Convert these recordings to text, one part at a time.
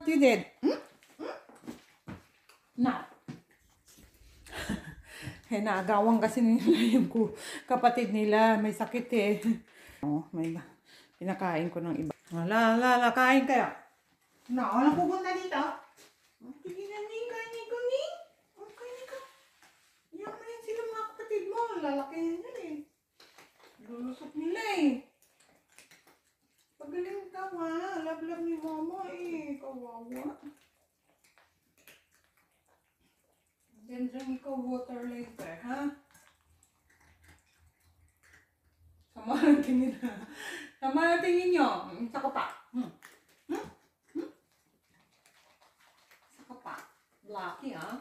You did? Now. Naagawan kasi nila yung kapatid nila. May sakit eh. Oh, may pinakain ko ng iba. Kain kayo. Walang pupunta dito. Sige na, Ning. Kain ko, Ning. Kain ka. Yan na yan sila mga kapatid mo. Lalaki yan eh. Lulusot nila eh. Pagaling ka ha. Love ni mama eh. Kawawa. Then drink ikaw water later, ha? Sama ang tingin ha? Sama ang tingin nyo. Isa ka pa. Isa ka pa. Lucky, ha?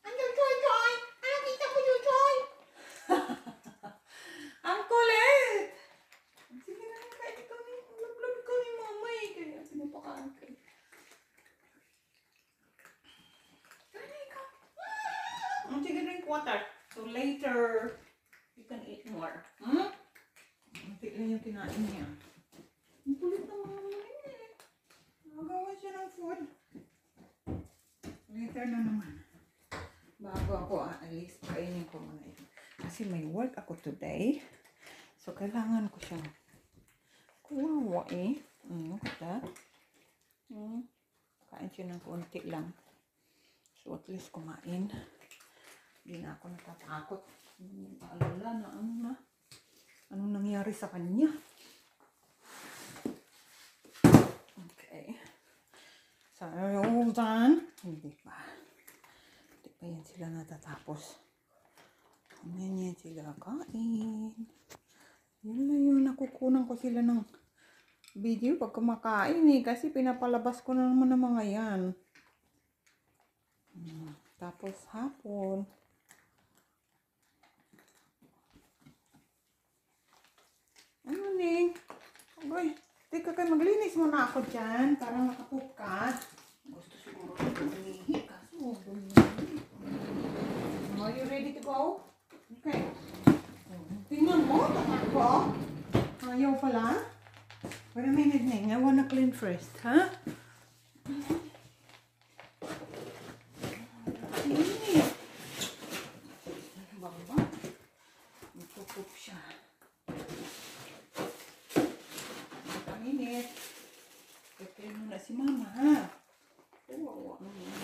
Andiyan, Joy! Kita ko yung Joy! Ang kulit! Sige na, kahit ikaw ni, love ikaw ni mama eh. Kaya sinapakaan ka. Sige, drink water. So later, you can eat more. Muntik lang yung kinain niya. Ang kulit na mga eh. Nagawa siya ng food. Later na naman. Bago ako aalis, kainin ko muna yun. Kasi may work ako today. So kailangan ko siyang kuwawa eh. Look at that. Kain siya ng konti lang. So at least kumain. Hindi na ako natatakot. Paalala na anong nangyari sa kanya. Okay. So, all done. Hindi pa yan sila natatapos. Yan sila kain. Yun na yun. Nakukunan ko sila ng video pag kumakain eh. Kasi pinapalabas ko na naman ng mga yan. Tapos hapon. Ano Ning? Okay. Teka kayo, maglinis muna ako dyan. Para makapoop ka. Gusto siguro ito umihi. Kaso, are you ready to go? Okay. Tingnan mo, takbo. Ayaw pala. Wait a minute, Ning. I wanna clean first, ha? Magpupup siya. Init. Prepare muna si mama, ha? Kawawa naman.